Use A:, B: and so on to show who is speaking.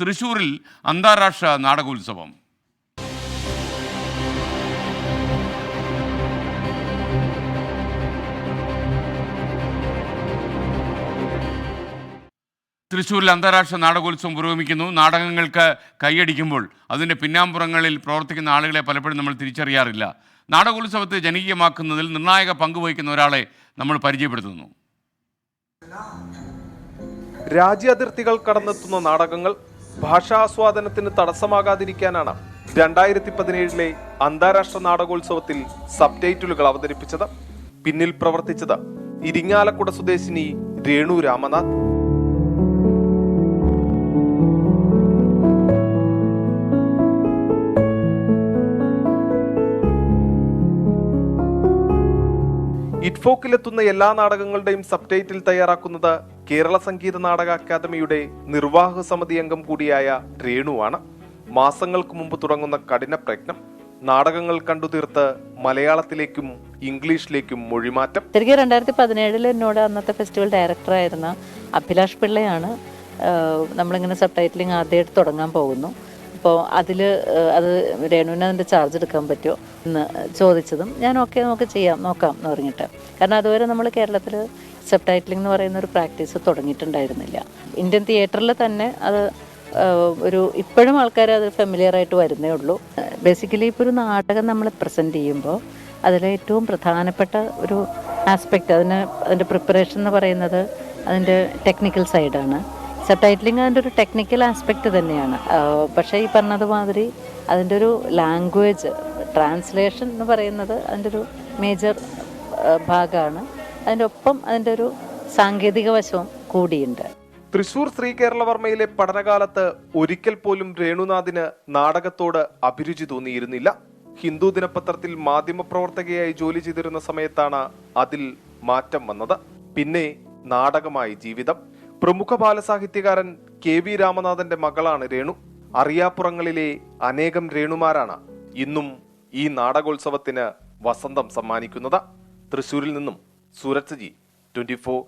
A: തൃശ്ശൂരിൽ അന്താരാഷ്ട്ര നാടകോത്സവം. തൃശ്ശൂരിൽ അന്താരാഷ്ട്ര നാടകോത്സവം പുരോഗമിക്കുന്നു. നാടകങ്ങൾക്ക് കൈയടിക്കുമ്പോൾ അതിൻ്റെ പിന്നാമ്പുറങ്ങളിൽ പ്രവർത്തിക്കുന്ന ആളുകളെ പലപ്പോഴും നമ്മൾ തിരിച്ചറിയാറില്ല. നാടകോത്സവത്തെ ജനകീയമാക്കുന്നതിൽ നിർണായക പങ്കുവഹിക്കുന്ന ഒരാളെ നമ്മൾ പരിചയപ്പെടുത്തുന്നു.
B: രാജ്യാതിർത്തികൾ കടന്നെത്തുന്ന നാടകങ്ങൾ ഭാഷാസ്വാദനത്തിന് തടസ്സമാകാതിരിക്കാനാണ് 2017 അന്താരാഷ്ട്ര നാടകോത്സവത്തിൽ സബ്ടൈറ്റിലുകൾ അവതരിപ്പിച്ചത്. പിന്നിൽ പ്രവർത്തിച്ചത് ഇരിങ്ങാലക്കുട സ്വദേശിനി രേണു രാമനാഥ്. ഇറ്റ്ഫോക്കിലെത്തുന്ന എല്ലാ നാടകങ്ങളുടെയും സബ്ടൈറ്റിൽ തയ്യാറാക്കുന്നത് കേരള സംഗീത നാടക അക്കാദമിയുടെ നിർവാഹക സമിതി അംഗം കൂടിയായ രേണുവാണ്. മാസങ്ങൾക്ക് മുമ്പ് തുടങ്ങുന്ന കഠിന പ്രയത്നം നാടകങ്ങൾ കണ്ടുതീർത്ത് മലയാളത്തിലേക്കും ഇംഗ്ലീഷിലേക്കും മൊഴിമാറ്റം.
C: ശരിക്കും 2017 എന്നോട് അന്നത്തെ ഫെസ്റ്റിവൽ ഡയറക്ടറായിരുന്ന അഭിലാഷ് പിള്ളയാണ് നമ്മളിങ്ങനെ സബ്ടൈറ്റിലിംഗ് ആദ്യമായിട്ട് തുടങ്ങാൻ പോകുന്നു. അപ്പോൾ അത് രേണുവിന് അതിൻ്റെ ചാർജ് എടുക്കാൻ പറ്റുമോ എന്ന് ചോദിച്ചതും ഞാൻ നമുക്ക് നോക്കാം എന്ന് പറഞ്ഞിട്ട്. കാരണം അതുവരെ നമ്മൾ കേരളത്തിൽ സബ്ടൈറ്റിലിംഗ് എന്ന് പറയുന്ന ഒരു പ്രാക്ടീസ് തുടങ്ങിയിട്ടുണ്ടായിരുന്നില്ല. ഇന്ത്യൻ തിയേറ്ററിൽ തന്നെ അത് ഇപ്പോഴും ആൾക്കാർ അത് ഫെമിലിയർ ആയിട്ട് വരുന്നേ ഉള്ളൂ. ബേസിക്കലി ഇപ്പോൾ ഒരു നാടകം നമ്മൾ പ്രസൻറ്റ് ചെയ്യുമ്പോൾ അതിലെ ഏറ്റവും പ്രധാനപ്പെട്ട ഒരു ആസ്പെക്റ്റ് അതിൻ്റെ പ്രിപ്പറേഷൻ എന്ന് പറയുന്നത് അതിൻ്റെ ടെക്നിക്കൽ സൈഡാണ്. സബ്ടൈറ്റിലിംഗ് അതിൻ്റെ ഒരു ടെക്നിക്കൽ ആസ്പെക്റ്റ് തന്നെയാണ്. പക്ഷേ ഈ പറഞ്ഞതുമാതിരി അതിൻ്റെ ഒരു ലാംഗ്വേജ് ട്രാൻസ്ലേഷൻ എന്ന് പറയുന്നത് അതിൻ്റെ ഒരു മേജർ ഭാഗമാണ്. അതിൻ്റെ ഒപ്പം അതിൻ്റെ ഒരു സാങ്കേതിക വശവും കൂടിയുണ്ട്.
B: തൃശൂർ ശ്രീ കേരളവർമ്മയിലെ പഠനകാലത്ത് ഒരിക്കൽ പോലും രേണുനാഥിന് നാടകത്തോട് അഭിരുചി തോന്നിയിരുന്നില്ല. ഹിന്ദു ദിനപത്രത്തിൽ മാധ്യമപ്രവർത്തകയായി ജോലി ചെയ്തിരുന്ന സമയത്താണ് അതിൽ മാറ്റം വന്നത്. പിന്നെ നാടകമായി ജീവിതം. പ്രമുഖ ബാലസാഹിത്യകാരൻ KV രാമനാഥന്റെ മകളാണ് രേണു. അറിയാപ്പുറങ്ങളിലെ അനേകം രേണുമാരാണ് ഇന്നും ഈ നാടകോത്സവത്തിന് വസന്തം സമ്മാനിക്കുന്നത്. തൃശൂരിൽ നിന്നും സൂരജ് ജി, 24.